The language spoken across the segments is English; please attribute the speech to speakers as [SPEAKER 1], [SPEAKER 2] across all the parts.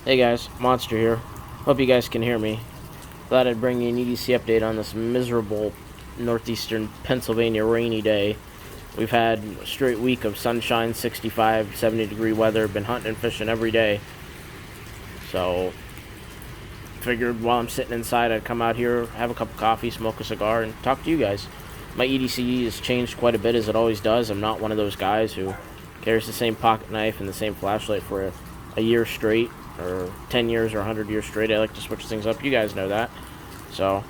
[SPEAKER 1] Hey guys, Monster here. Hope you guys can hear me. Thought I'd bring you an EDC update on this miserable northeastern Pennsylvania rainy day. We've had a straight week of sunshine, 65, 70 degree weather, been hunting and fishing every day. So, figured while I'm sitting inside I'd come out here, have a cup of coffee, smoke a cigar, and talk to you guys. My EDC has changed quite a bit as it always does. I'm not one of those guys who carries the same pocket knife and the same flashlight for a year straight, or 10 years or 100 years straight. I like to switch things up. You guys know that. So,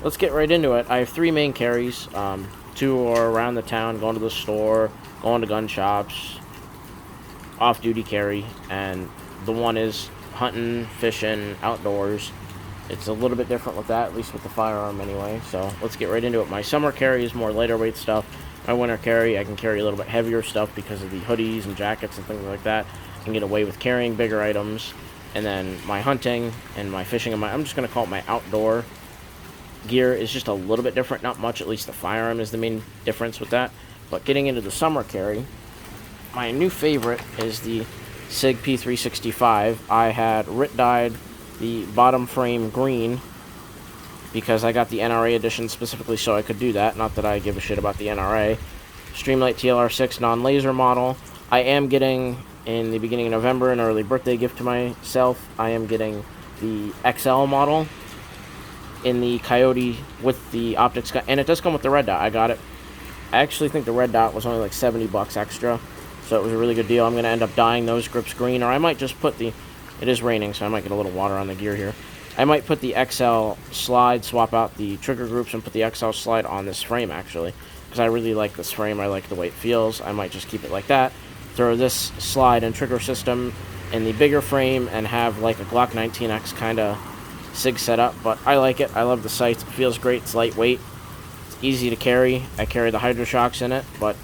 [SPEAKER 1] let's get right into it. I have 3 main carries. 2 are around the town, going to the store, going to gun shops, off-duty carry, and the one is hunting, fishing, outdoors. It's a little bit different with that, at least with the firearm anyway. So let's get right into it. My summer carry is more lighter weight stuff. My winter carry, I can carry a little bit heavier stuff because of the hoodies and jackets and things like that. I can get away with carrying bigger items. And then my hunting and my fishing and I'm just going to call it my outdoor gear is just a little bit different. Not much, at least the firearm is the main difference with that. But getting into the summer carry, my new favorite is the Sig P365. I had dyed the bottom frame green because I got the NRA edition specifically so I could do that. Not that I give a shit about the NRA. Streamlight TLR6 non-laser model. I am getting, in the beginning of November, an early birthday gift to myself. I am getting the XL model in the Coyote with the optics, and it does come with the red dot. I got it. I actually think the red dot was only like $70 extra, so it was a really good deal. I'm going to end up dyeing those grips green, or I might just put the... It is raining, so I might get a little water on the gear here. I might put the XL slide, swap out the trigger groups, and put the XL slide on this frame, actually. Because I really like this frame. I like the way it feels. I might just keep it like that. Throw this slide and trigger system in the bigger frame and have like a Glock 19X kind of SIG setup. But I like it. I love the sights. It feels great. It's lightweight. It's easy to carry. I carry the Hydro Shocks in it, but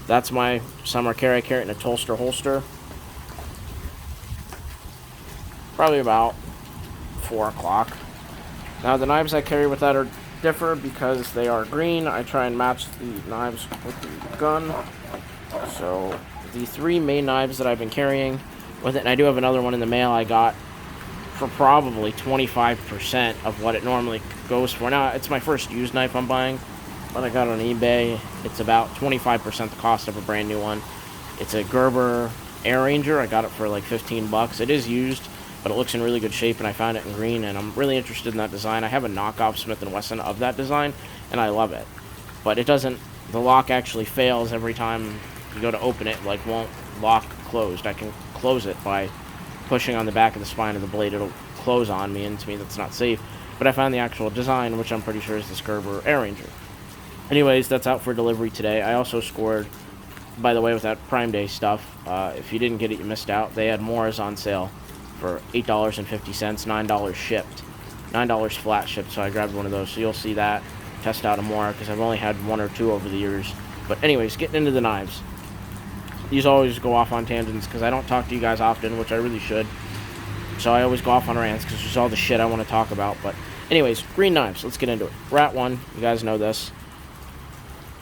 [SPEAKER 1] that's my summer carry. I carry it in a Tolster holster. Probably about 4 o'clock. Now the knives I carry with that are differ because they are green. I try and match the knives with the gun. So the 3 main knives that I've been carrying with it, and I do have another one in the mail I got for probably 25% of what it normally goes for. Now it's my first used knife I'm buying, but I got it on eBay. It's about 25% the cost of a brand new one. It's a Gerber Air Ranger. I got it for like $15. It is used, but it looks in really good shape, and I found it in green, and I'm really interested in that design. I have a knockoff Smith & Wesson of that design, and I love it. But it doesn't, the lock actually fails every time you go to open it, like won't lock closed. I can close it by pushing on the back of the spine of the blade. It'll close on me, and to me that's not safe. But I found the actual design, which I'm pretty sure is this Gerber Air Ranger. Anyways, that's out for delivery today. I also scored, by the way, with that Prime Day stuff. If you didn't get it, you missed out. They had Moras on sale for $8.50, $9 shipped. $9 flat shipped, so I grabbed one of those. So you'll see that. Test out a Mora, because I've only had 1 or 2 over the years. But anyways, getting into the knives. These always go off on tangents, because I don't talk to you guys often, which I really should. So I always go off on rants, because there's all the shit I want to talk about. But anyways, green knives. Let's get into it. Rat 1, you guys know this.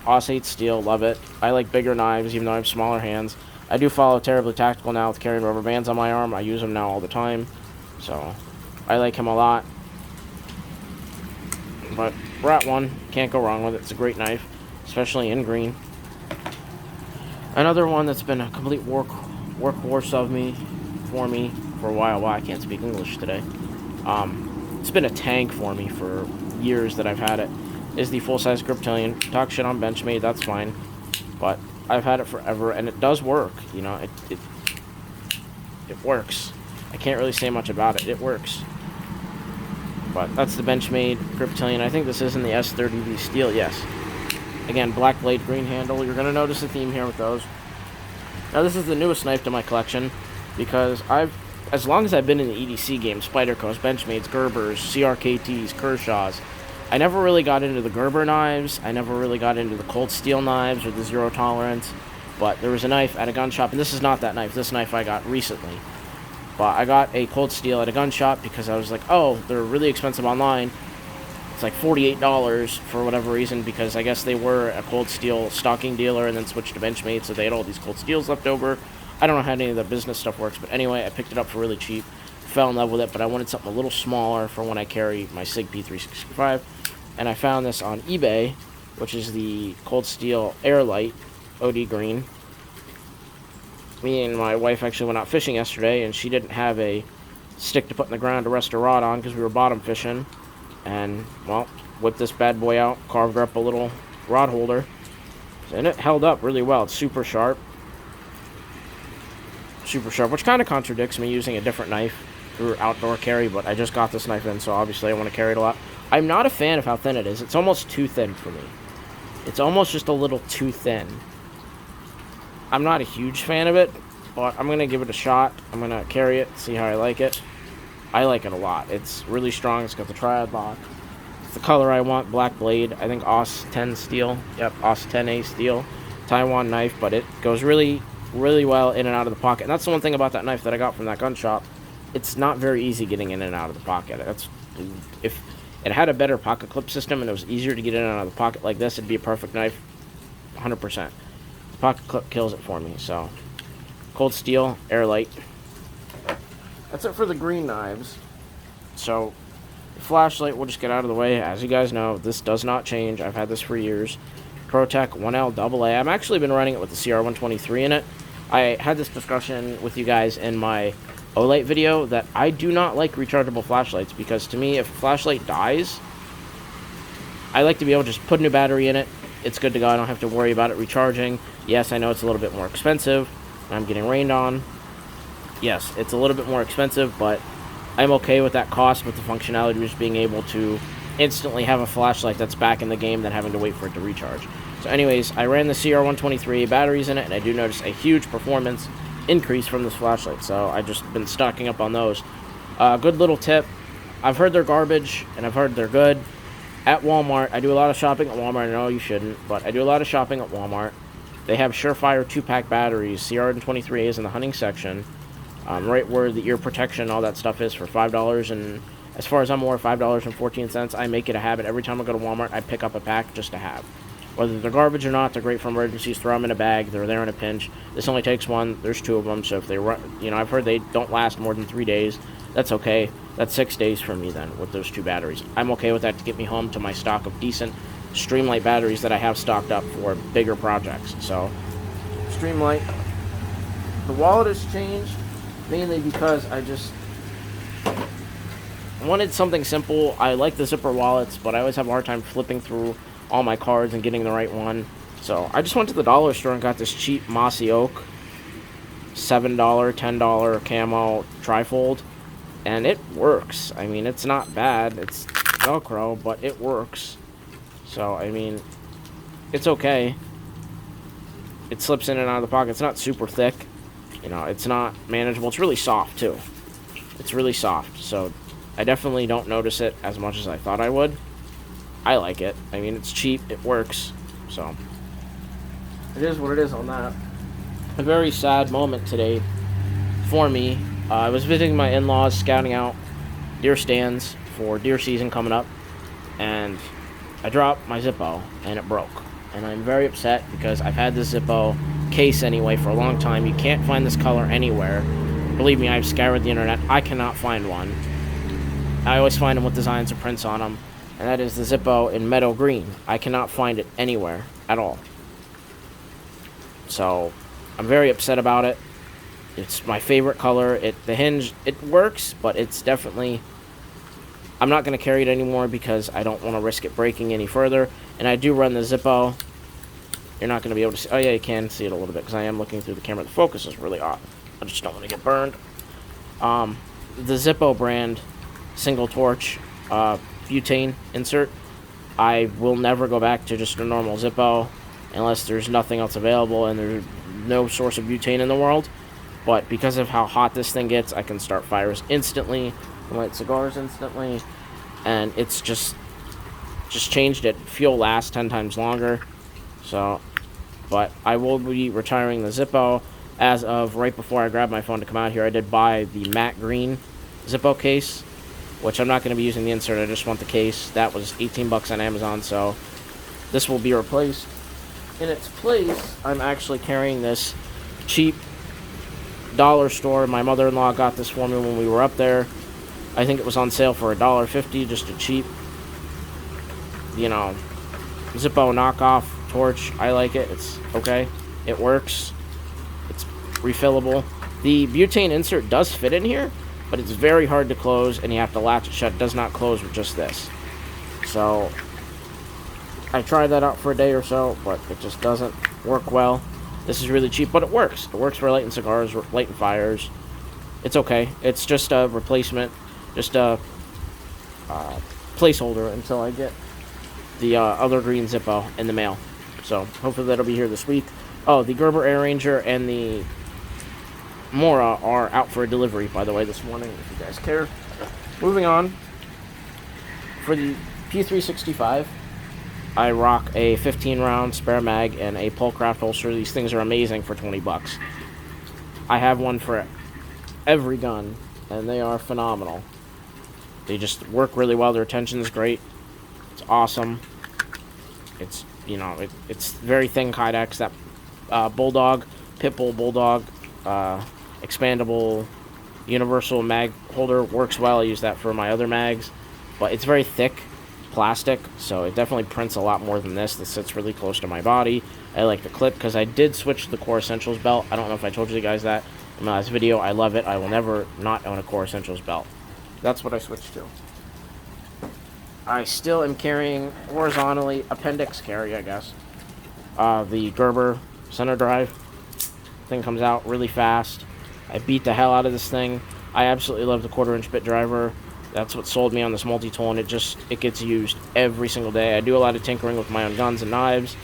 [SPEAKER 1] Aus-8 steel, love it. I like bigger knives, even though I have smaller hands. I do follow Terribly Tactical now with carrying rubber bands on my arm. I use them now all the time. So, I like him a lot. But, Rat 1, can't go wrong with it. It's a great knife, especially in green. Another one that's been a complete workhorse for me for a while. Wow, I can't speak English today. It's been a tank for me for years that I've had it. Is the full-size Griptilian. Talk shit on Benchmade, that's fine. But I've had it forever, and it does work. You know, it works. I can't really say much about it. It works. But that's the Benchmade Griptilian. I think this is in the S30V steel, yes. Again, black blade, green handle. You're going to notice a theme here with those. Now, this is the newest knife to my collection, because as long as I've been in the EDC game, Spyderco's, Benchmade's, Gerber's, CRKT's, Kershaw's, I never really got into the Gerber knives. I never really got into the cold steel knives or the zero tolerance. But there was a knife at a gun shop, and this is not that knife. This knife I got recently. But I got a cold steel at a gun shop because I was like, oh, they're really expensive online. It's like $48 for whatever reason, because I guess they were a cold steel stocking dealer and then switched to Benchmade, so they had all these cold steels left over. I don't know how any of the business stuff works, but anyway, I picked it up for really cheap. fell in love with it, but I wanted something a little smaller for when I carry my Sig P365. And I found this on eBay, which is the Cold Steel Airlight OD Green. Me and my wife actually went out fishing yesterday, and she didn't have a stick to put in the ground to rest her rod on because we were bottom fishing. And, well, whipped this bad boy out, carved her up a little rod holder, and it held up really well. It's super sharp, which kind of contradicts me using a different knife for outdoor carry, but I just got this knife in, so obviously I want to carry it a lot. I'm not a fan of how thin it is. It's almost too thin for me. It's almost just a little too thin. I'm not a huge fan of it, but I'm going to give it a shot. I'm going to carry it, see how I like it. I like it a lot. It's really strong. It's got the triad lock. It's the color I want, black blade. I think AUS 10 steel. Yep, AUS 10A steel. Taiwan knife, but it goes really, really well in and out of the pocket. And that's the one thing about that knife that I got from that gun shop. It's not very easy getting in and out of the pocket. If it had a better pocket clip system and it was easier to get in and out of the pocket like this, it'd be a perfect knife, 100%. The pocket clip kills it for me. So, Cold Steel Airlight. That's it for the green knives. So, the flashlight, we'll just get out of the way. As you guys know, this does not change. I've had this for years. ProTech 1L AA. I've actually been running it with the CR123 in it. I had this discussion with you guys in my OLight video that I do not like rechargeable flashlights, because to me, if a flashlight dies, I like to be able to just put a new battery in it. It's good to go. I don't have to worry about it recharging. Yes, I know it's a little bit more expensive. I'm getting rained on. Yes, it's a little bit more expensive, but I'm okay with that cost, with the functionality of just being able to instantly have a flashlight that's back in the game than having to wait for it to recharge. So anyways, I ran the CR123 batteries in it, and I do notice a huge performance increase from this flashlight, so I've just been stocking up on those. Good little tip. I've heard they're garbage, and I've heard they're good. At Walmart, I do a lot of shopping at Walmart. I know you shouldn't, but I do a lot of shopping at Walmart. They have Surefire 2-pack batteries. CR123A is in the hunting section. Right where the ear protection, all that stuff is, for $5, and as far as I'm aware, $5.14. I make it a habit. Every time I go to Walmart, I pick up a pack just to have. Whether they're garbage or not, they're great for emergencies. Throw them in a bag. They're there in a pinch. This only takes one. There's 2 of them, so if they run, I've heard they don't last more than 3 days. That's okay. That's 6 days for me then with those 2 batteries. I'm okay with that to get me home to my stock of decent Streamlight batteries that I have stocked up for bigger projects. So, Streamlight. The wallet has changed, mainly because I just wanted something simple. I like the zipper wallets, but I always have a hard time flipping through all my cards and getting the right one. So I just went to the dollar store and got this cheap mossy oak $7, $10 camo trifold, and it works. I mean, it's not bad. It's Velcro, but it works. So, I mean, it's okay. It slips in and out of the pocket. It's not super thick. It's not manageable. It's really soft, too. It's really soft. So, I definitely don't notice it as much as I thought I would. I like it. I mean, it's cheap. It works. So, it is what it is on that. A very sad moment today for me. I was visiting my in-laws, scouting out deer stands for deer season coming up, and I dropped my Zippo, and it broke. And I'm very upset because I've had this Zippo case anyway for a long time. You can't find this color anywhere. Believe me, I've scoured the internet. I cannot find one. I always find them with designs or prints on them, and that is the Zippo in meadow green. I cannot find it anywhere at all. So, I'm very upset about it. It's my favorite color. The hinge, it works, but it's definitely... I'm not going to carry it anymore because I don't want to risk it breaking any further. And I do run the Zippo. You're not going to be able to see... Oh, yeah, you can see it a little bit because I am looking through the camera. The focus is really off. I just don't want to get burned. The Zippo brand single torch butane insert. I will never go back to just a normal Zippo unless there's nothing else available and there's no source of butane in the world. But because of how hot this thing gets, I can start fires instantly, light cigars instantly, and it's just changed it. Fuel lasts 10 times longer. So, but I will be retiring the Zippo. As of right before I grabbed my phone to come out here, I did buy the matte green Zippo case, which I'm not going to be using the insert. I just want the case. That was $18 on Amazon, so this will be replaced. In its place, I'm actually carrying this cheap dollar store. My mother-in-law got this for me when we were up there. I think it was on sale for $1.50, just a cheap, you know, Zippo knockoff torch. I like it. It's okay. It works. It's refillable. The butane insert does fit in here, but it's very hard to close, and you have to latch it shut. It does not close with just this. So I tried that out for a day or so, but it just doesn't work well. This is really cheap, but it works. It works for lighting cigars, lighting fires. It's okay. It's just a replacement, just a placeholder until I get the other green Zippo in the mail. So hopefully that'll be here this week. Oh, the Gerber Air Ranger and the Mora are out for a delivery, by the way, this morning, if you guys care. Moving on. For the P365, I rock a 15-round spare mag and a Pullcraft holster. These things are amazing for 20 bucks. I have one for every gun, and they are phenomenal. They just work really well. Their retention is great. It's awesome. It's, you know, it's very thin Kydex. That Bulldog, Pitbull Bulldog, expandable universal mag holder works well. I use that for my other mags, but it's very thick plastic, so it definitely prints a lot more than this. This sits really close to my body. I like the clip because I did switch to the Core Essentials belt. I don't know if I told you guys that in my last video. I love it. I will never not own a Core Essentials belt. That's what I switched to. I still am carrying horizontally, appendix carry, I guess. The Gerber center drive thing comes out really fast. I beat the hell out of this thing. I absolutely love the 1/4-inch bit driver. That's what sold me on this multi-tool, and it gets used every single day. I do a lot of tinkering with my own guns and knives.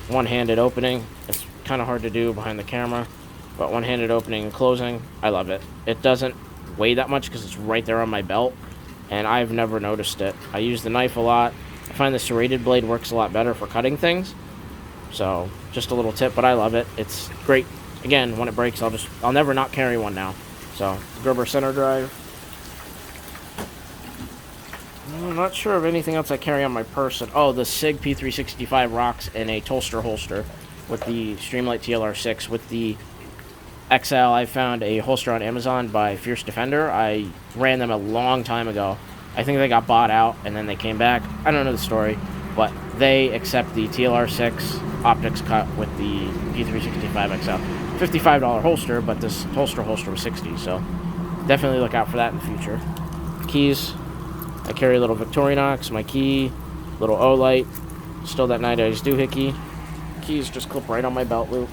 [SPEAKER 1] One-handed opening. It's kind of hard to do behind the camera, but one-handed opening and closing, I love it. It doesn't weigh that much because it's right there on my belt, and I've never noticed it. I use the knife a lot. I find the serrated blade works a lot better for cutting things. So, just a little tip, but I love it. It's great. Again, when it breaks, I'll never not carry one now. So, Gerber center drive. I'm not sure of anything else I carry on my person. Oh, the Sig P365 rocks in a Tolster holster with the Streamlight TLR6. With the XL, I found a holster on Amazon by Fierce Defender. I ran them a long time ago. I think they got bought out and then they came back. I don't know the story, but they accept the TLR6 optics cut with the P365 XL. $55 holster, but this holster was $60, so definitely look out for that in the future. Keys. I carry a little Victorinox, my key, little O-light, still that 9-days doohickey. Keys just clip right on my belt loop.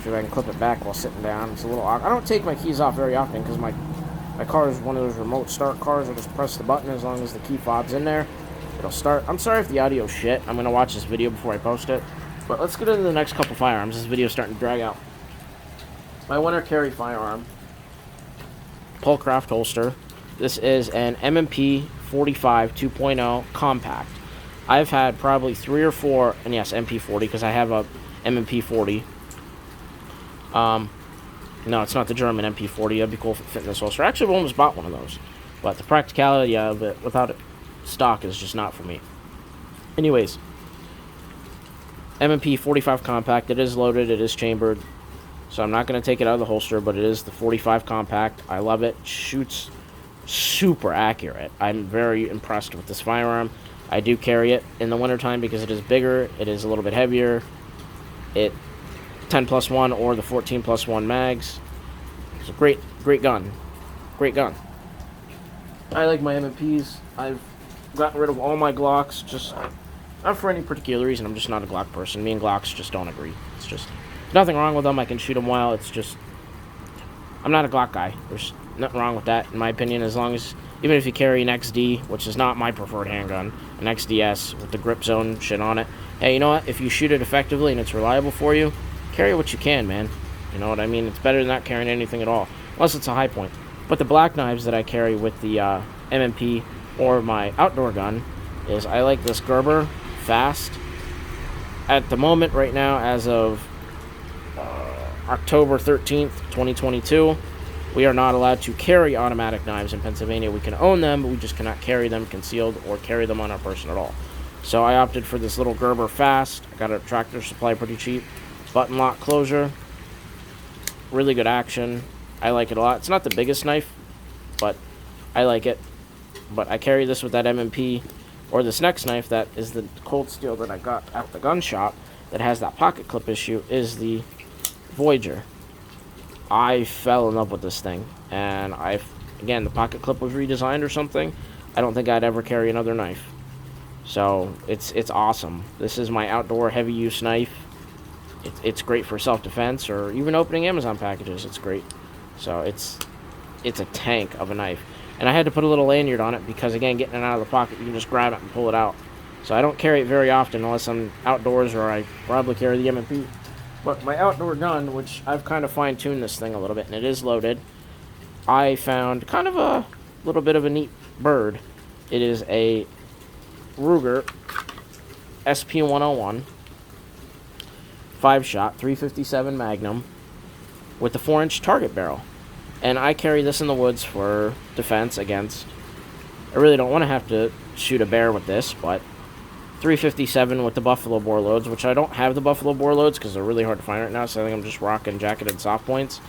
[SPEAKER 1] See if I can clip it back while sitting down. It's a little awkward. I don't take my keys off very often because my car is one of those remote start cars. I just press the button as long as the key fob's in there. It'll start. I'm sorry if the audio's shit. I'm going to watch this video before I post it. But let's get into the next couple firearms. This video's starting to drag out. My winter carry firearm. Pullcraft holster. This is an M&P 45 2.0 compact. I've had probably 3 or 4, and yes, MP40, because I have a M&P 40. No, it's not the German MP40. That'd be cool if it fit in this holster. Actually, I've almost bought one of those. But the practicality of it without it stock is just not for me. Anyways, M&P 45 compact. It is loaded. It is chambered. So I'm not going to take it out of the holster, but it is the 45 compact. I love it. Shoots super accurate. I'm very impressed with this firearm. I do carry it in the wintertime because it is bigger, it is a little bit heavier. It 10+1 or the 14+1 mags. It's a great gun. Great gun. I like my M&Ps. I've gotten rid of all my Glocks, just not for any particular reason. I'm just not a Glock person. Me and Glocks just don't agree. It's just nothing wrong with them. I can shoot them well. It's just I'm not a Glock guy. There's nothing wrong with that, in my opinion, as long as, even if you carry an XD, which is not my preferred handgun, an XDS with the grip zone shit on it. Hey, you know what? If you shoot it effectively and it's reliable for you, carry what you can, man. You know what I mean? It's better than not carrying anything at all, unless it's a high point. But the black knives that I carry with the M&P or my outdoor gun is I like this Gerber Fast. At the moment, right now, as of October 13th, 2022, we are not allowed to carry automatic knives in Pennsylvania. We can own them, but we just cannot carry them concealed or carry them on our person at all. So I opted for this little Gerber Fast. I got it at Tractor Supply pretty cheap. Button lock closure. really good action. I like it a lot. It's not the biggest knife, but I like it. But I carry this with that M&P, or this next knife that is the cold steel that I got at the gun shop that has that pocket clip issue, is the Voyager. I fell in love with this thing, and again, the pocket clip was redesigned or something. I don't think I'd ever carry another knife. So it's awesome. This is my outdoor heavy use knife. It's great for self-defense or even opening Amazon packages. It's great. So it's a tank of a knife. And I had to put a little lanyard on it because, again, getting it out of the pocket, you can just grab it and pull it out. So I don't carry it very often unless I'm outdoors, or I probably carry the M&P. But my outdoor gun, which I've kind of fine-tuned this thing a little bit, and it is loaded, I found kind of a little bit of a neat bird. It is a Ruger SP101 5-shot 357 Magnum with the 4-inch target barrel. And I carry this in the woods for defense against... I really don't want to have to shoot a bear with this, but 357 with the buffalo bore loads, which I don't have the buffalo bore loads because they're really hard to find right now, so I think I'm just rocking jacketed soft points.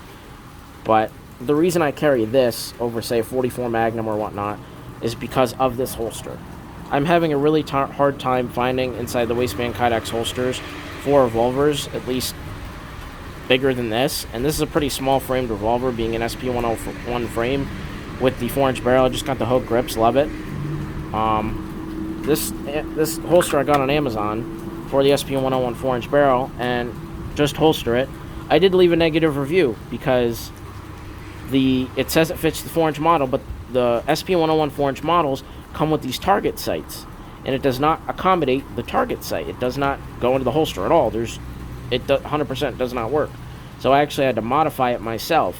[SPEAKER 1] But the reason I carry this over, say, a 44 Magnum or whatnot is because of this holster. I'm having a really hard time finding inside the waistband Kydex holsters for revolvers, at least bigger than this. And this is a pretty small framed revolver, being an SP101 frame with the 4-inch barrel. I just got the Hogue grips, love it. This holster I got on Amazon for the SP101 4-inch barrel, and just holster it. I did leave a negative review because it says it fits the 4-inch model, but the SP101 4-inch models come with these target sights, and it does not accommodate the target sight. It does not go into the holster at all. It 100% does not work. So I actually had to modify it myself,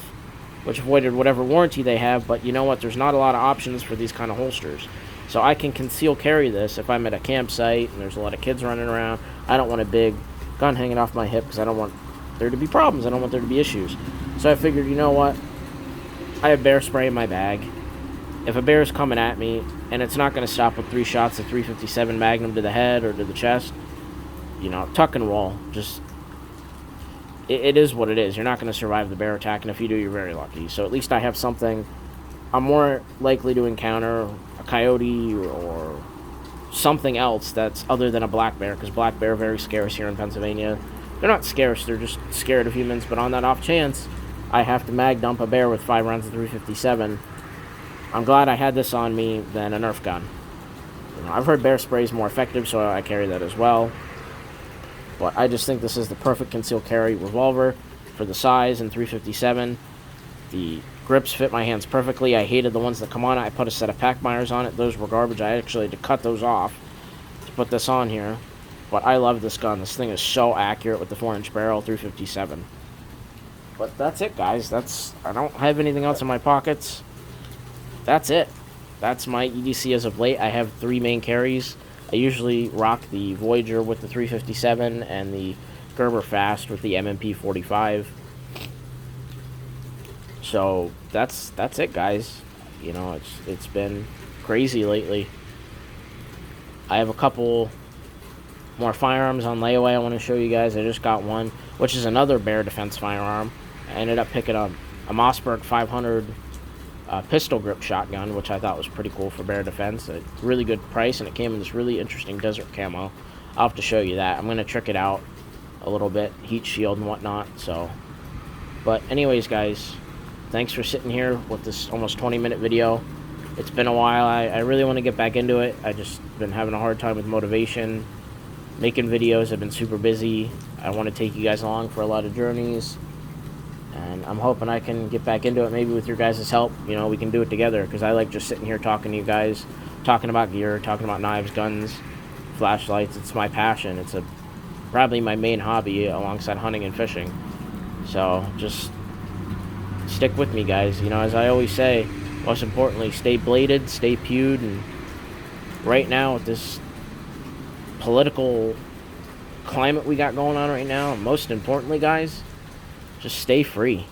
[SPEAKER 1] which avoided whatever warranty they have. But you know what? There's not a lot of options for these kind of holsters. So I can conceal carry this if I'm at a campsite and there's a lot of kids running around. I don't want a big gun hanging off my hip because I don't want there to be problems. I don't want there to be issues. So I figured, you know what? I have bear spray in my bag. If a bear is coming at me and it's not going to stop with 3 shots of 357 Magnum to the head or to the chest, you know, tuck and roll. Just, it is what it is. You're not going to survive the bear attack, and if you do, you're very lucky. So at least I have something. I'm more likely to encounter a coyote or something else that's other than a black bear, because black bear are very scarce here in Pennsylvania. They're not scarce, they're just scared of humans, but on that off chance, I have to mag dump a bear with 5 rounds of 357. I'm glad I had this on me than a Nerf gun. You know, I've heard bear spray is more effective, so I carry that as well. But I just think this is the perfect concealed carry revolver for the size and 357. The grips fit my hands perfectly. I hated the ones that come on it. I put a set of Packmeyers on it. Those were garbage. I actually had to cut those off to put this on here. But I love this gun. This thing is so accurate with the 4-inch barrel, 357. But that's it, guys. I don't have anything else in my pockets. That's it. That's my EDC as of late. I have 3 main carries. I usually rock the Voyager with the 357 and the Gerber Fast with the M&P 45. So that's it, guys. You know, it's been crazy lately. I have a couple more firearms on layaway I want to show you guys. I just got one, which is another bear defense firearm. I ended up picking up a Mossberg 500 pistol grip shotgun, which I thought was pretty cool for bear defense. A really good price, and it came in this really interesting desert camo. I'll have to show you that. I'm going to trick it out a little bit, heat shield and whatnot. So, but anyways, guys, thanks for sitting here with this almost 20-minute video. It's been a while. I really want to get back into it. I just been having a hard time with motivation. Making videos, I've been super busy. I want to take you guys along for a lot of journeys. And I'm hoping I can get back into it, maybe with your guys' help. You know, we can do it together, because I like just sitting here talking to you guys, talking about gear, talking about knives, guns, flashlights. It's my passion. It's probably my main hobby alongside hunting and fishing. So just stick with me, guys. You know, as I always say, most importantly, stay bladed, stay pewed, and right now with this political climate we got going on right now, most importantly, guys, just stay free.